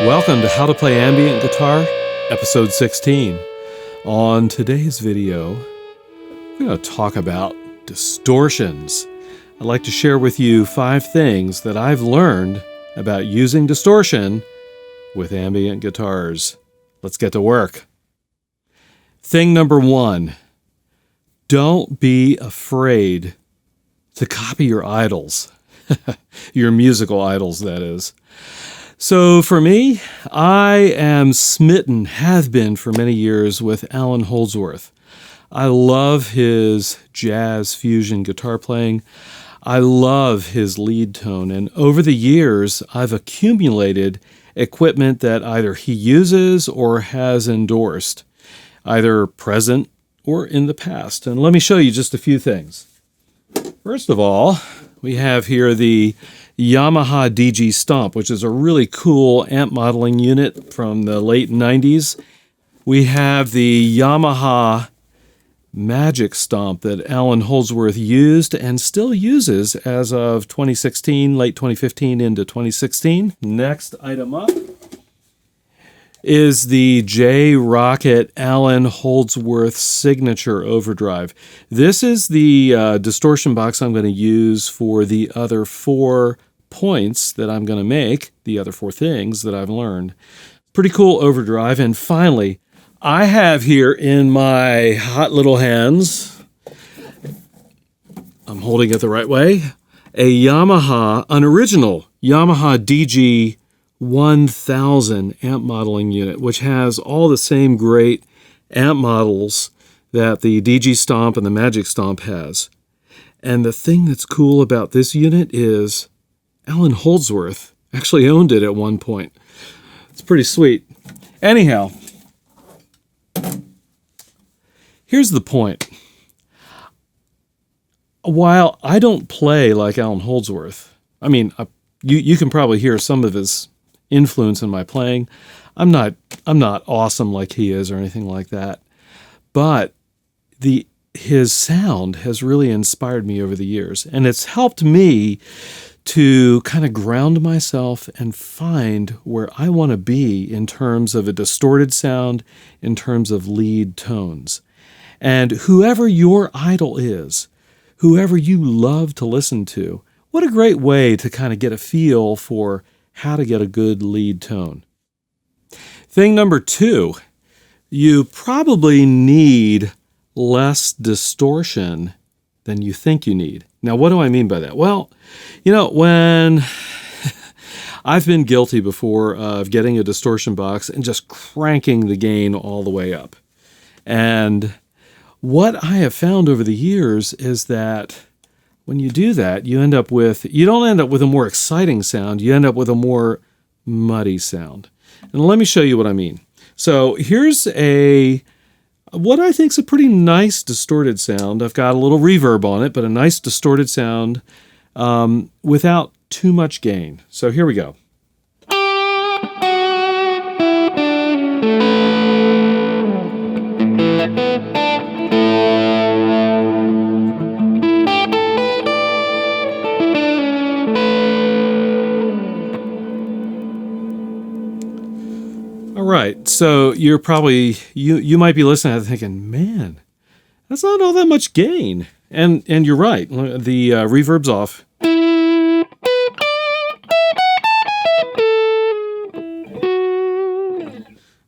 Welcome to How to Play Ambient Guitar, episode 16. On today's video, we're going to talk about distortions. I'd like to share with you 5 things that I've learned about using distortion with ambient guitars. Let's get to work. Thing number 1, don't be afraid to copy your idols. Your musical idols, that is. So for me, I am smitten, have been for many years, with Allan Holdsworth. I love his jazz fusion guitar playing. I love his lead tone. And over the years, I've accumulated equipment that either he uses or has endorsed, either present or in the past. And let me show you just a few things. First of all, we have here the Yamaha DG Stomp, which is a really cool amp modeling unit from the late 90s. We have the Yamaha Magic Stomp that Allan Holdsworth used and still uses as of 2016, late 2015 into 2016. Next item up is the Rockett Allan Holdsworth Signature Overdrive. This is the distortion box I'm going to use for the other 4 points that I'm going to make, the other 4 things that I've learned. Pretty cool overdrive. And finally, I have here in my hot little hands, I'm holding it the right way, an original Yamaha DG 1000 amp modeling unit, which has all the same great amp models that the DG Stomp and the Magic Stomp has. And the thing that's cool about this unit is Allan Holdsworth actually owned it at one point. It's pretty sweet. Anyhow, here's the point. While I don't play like Allan Holdsworth, I mean, you can probably hear some of his influence in my playing. I'm not awesome like he is or anything like that. But his sound has really inspired me over the years, and it's helped me to kind of ground myself and find where I want to be in terms of a distorted sound, in terms of lead tones. And whoever your idol is, whoever you love to listen to, what a great way to kind of get a feel for how to get a good lead tone. Thing number 2, you probably need less distortion than you think you need. Now, what do I mean by that? Well, when I've been guilty before of getting a distortion box and just cranking the gain all the way up. And what I have found over the years is that when you do that, you don't end up with a more exciting sound, you end up with a more muddy sound. And let me show you what I mean. So here's what I think is a pretty nice distorted sound. I've got a little reverb on it, but a nice distorted sound without too much gain. So here we go. All right, so you're probably, you might be listening and thinking, man, that's not all that much gain. And you're right, the reverb's off.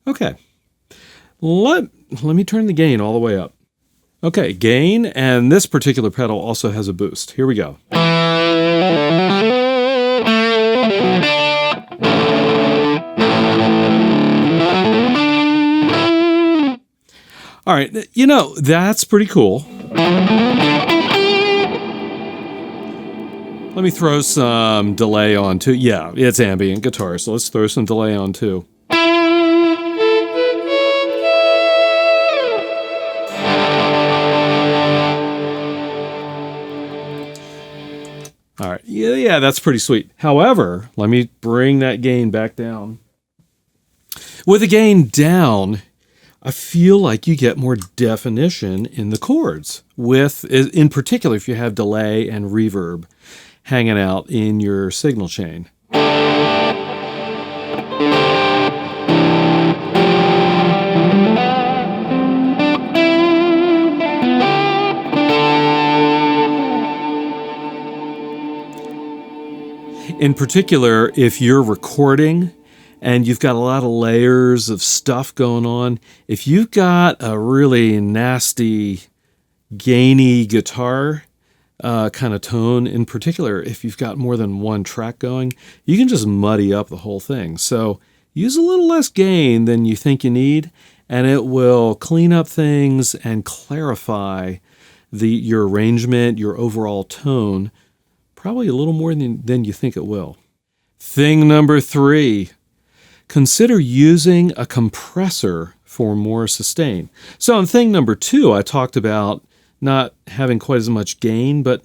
Okay, let me turn the gain all the way up. Okay, gain, and this particular pedal also has a boost. Here we go. All right, that's pretty cool. Let me throw some delay on too. Yeah, it's ambient guitar, so let's throw some delay on too. All right, yeah, that's pretty sweet. However, let me bring that gain back down. With the gain down, I feel like you get more definition in the chords, in particular if you have delay and reverb hanging out in your signal chain. In particular, if you're recording and you've got a lot of layers of stuff going on, if you've got a really nasty, gainy guitar kind of tone, in particular, if you've got more than one track going, you can just muddy up the whole thing. So use a little less gain than you think you need, and it will clean up things and clarify your arrangement, your overall tone, probably a little more than you think it will. Thing number 3, consider using a compressor for more sustain. So in thing number 2, I talked about not having quite as much gain, but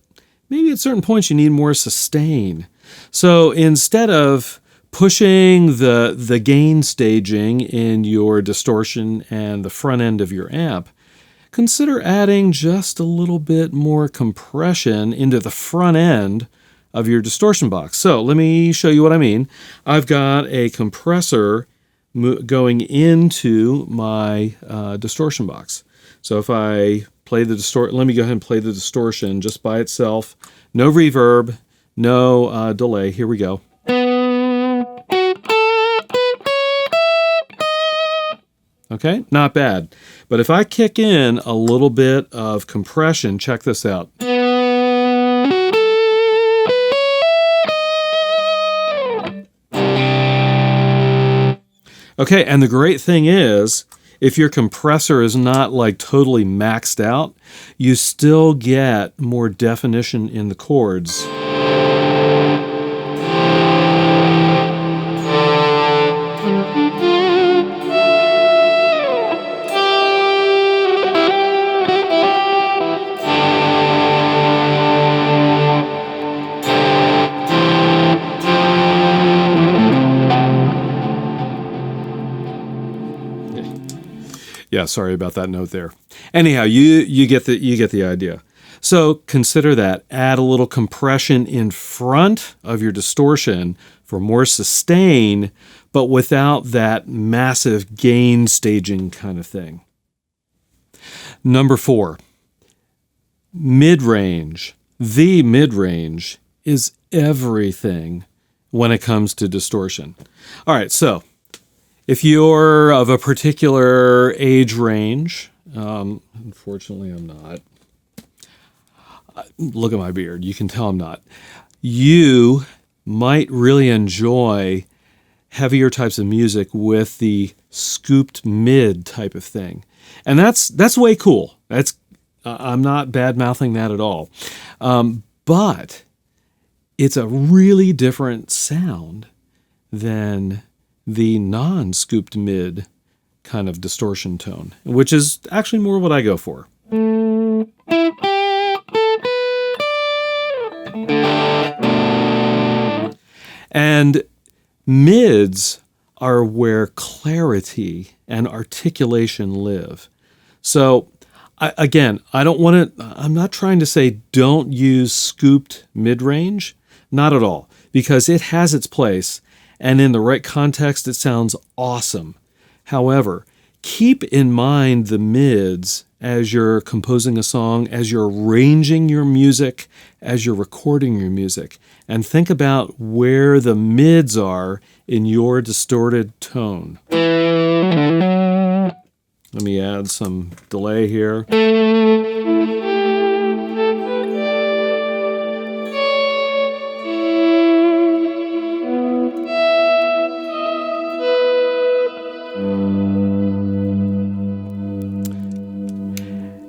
maybe at certain points you need more sustain. So instead of pushing the gain staging in your distortion and the front end of your amp, consider adding just a little bit more compression into the front end of your distortion box. So let me show you what I mean. I've got a compressor going into my distortion box. So if I play the distortion, let me go ahead and play the distortion just by itself. No reverb, no delay. Here we go. Okay, not bad. But if I kick in a little bit of compression, check this out. Okay, and the great thing is, if your compressor is not like totally maxed out, you still get more definition in the chords. Yeah, sorry about that note there. Anyhow, you get the idea. So consider that. Add a little compression in front of your distortion for more sustain, but without that massive gain staging kind of thing. Number 4, mid-range. The mid-range is everything when it comes to distortion. All right, so if you're of a particular age range, unfortunately I'm not. Look at my beard. You can tell I'm not. You might really enjoy heavier types of music with the scooped mid type of thing. And that's way cool. I'm not bad-mouthing that at all. But it's a really different sound than the non-scooped mid kind of distortion tone, which is actually more what I go for. And mids are where clarity and articulation live. So I'm not trying to say don't use scooped mid-range, not at all, because it has its place. And in the right context, it sounds awesome. However, keep in mind the mids as you're composing a song, as you're arranging your music, as you're recording your music. And think about where the mids are in your distorted tone. Let me add some delay here.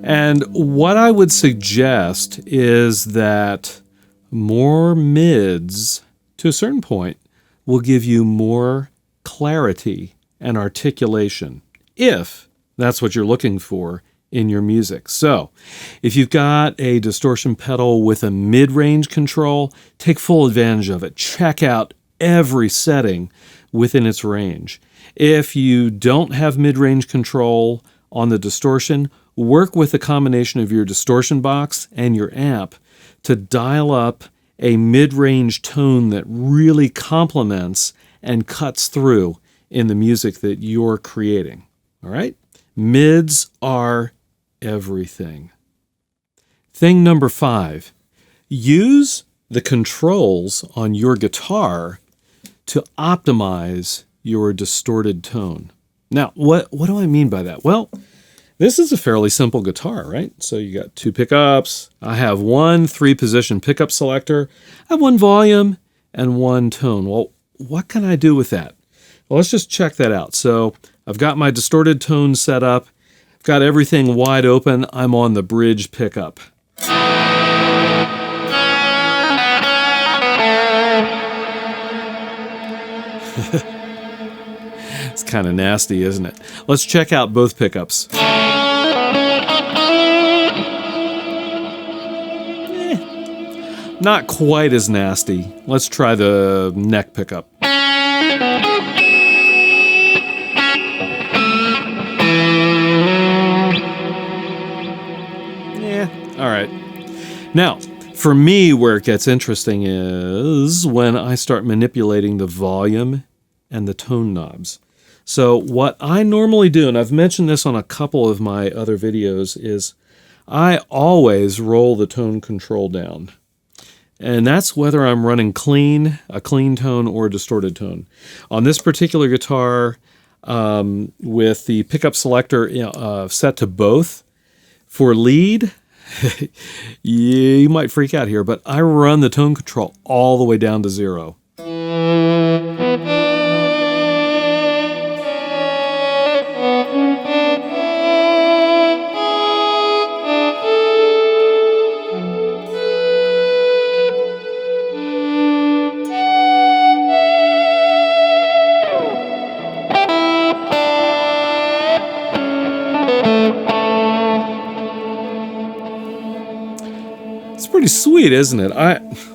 And what I would suggest is that more mids, to a certain point, will give you more clarity and articulation, if that's what you're looking for in your music. So, if you've got a distortion pedal with a mid-range control, take full advantage of it. Check out every setting within its range. If you don't have mid-range control on the distortion, work with a combination of your distortion box and your amp to dial up a mid-range tone that really complements and cuts through in the music that you're creating. All right? Mids are everything. Thing number 5, use the controls on your guitar to optimize your distorted tone. Now, what do I mean by that? Well, this is a fairly simple guitar, right? So you got 2 pickups. I have 1 3-position pickup selector. I have 1 volume and 1 tone. Well, what can I do with that? Well, let's just check that out. So I've got my distorted tone set up. I've got everything wide open. I'm on the bridge pickup. It's kind of nasty, isn't it? Let's check out both pickups. Not quite as nasty. Let's try the neck pickup. Yeah, all right. Now, for me, where it gets interesting is when I start manipulating the volume and the tone knobs. So what I normally do, and I've mentioned this on a couple of my other videos, is I always roll the tone control down. And that's whether I'm running a clean tone or a distorted tone. On this particular guitar, with the pickup selector set to both, for lead, you might freak out here, but I run the tone control all the way down to 0. Pretty sweet, isn't it?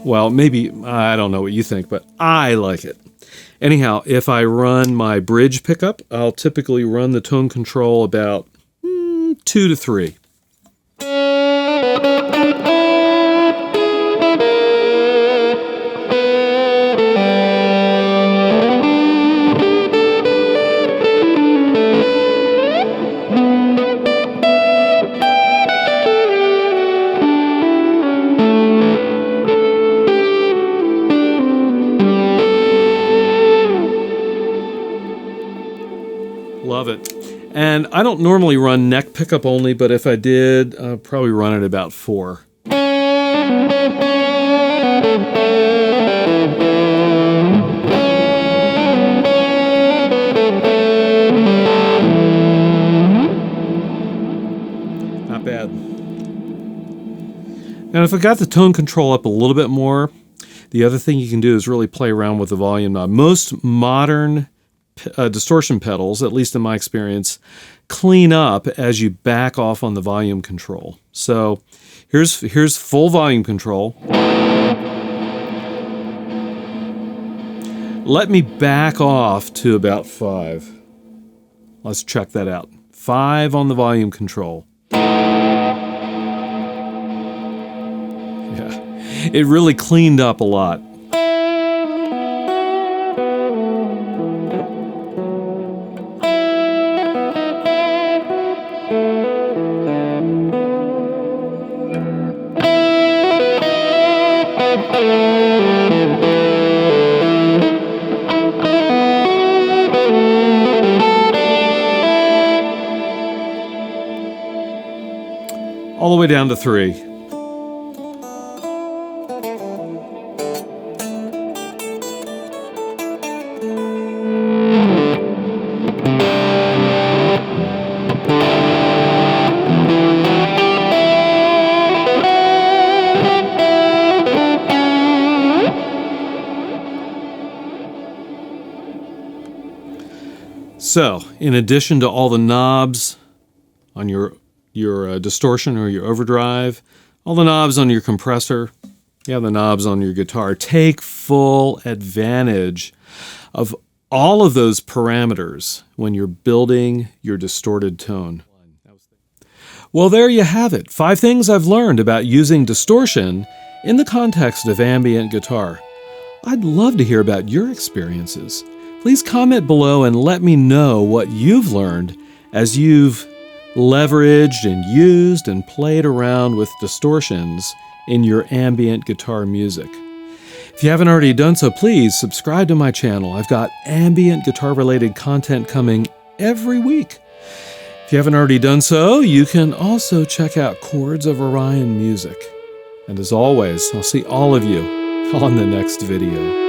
Well, maybe, I don't know what you think, but I like it. Anyhow, if I run my bridge pickup, I'll typically run the tone control about 2 to 3. Love it. And I don't normally run neck pickup only, but if I did, I'd probably run it about 4. Not bad. And if I got the tone control up a little bit more, the other thing you can do is really play around with the volume knob. Most modern distortion pedals, at least in my experience, clean up as you back off on the volume control. So here's full volume control. Let me back off to about 5. Let's check that out. 5 on the volume control. Yeah, it really cleaned up a lot. All the way down to 3. So, in addition to all the knobs on your distortion or your overdrive, all the knobs on your compressor, the knobs on your guitar, take full advantage of all of those parameters when you're building your distorted tone. Well, there you have it. 5 things I've learned about using distortion in the context of ambient guitar. I'd love to hear about your experiences. Please comment below and let me know what you've learned as you've leveraged and used and played around with distortions in your ambient guitar music. If you haven't already done so, please subscribe to my channel. I've got ambient guitar-related content coming every week. If you haven't already done so, you can also check out Chords of Orion music. And as always, I'll see all of you on the next video.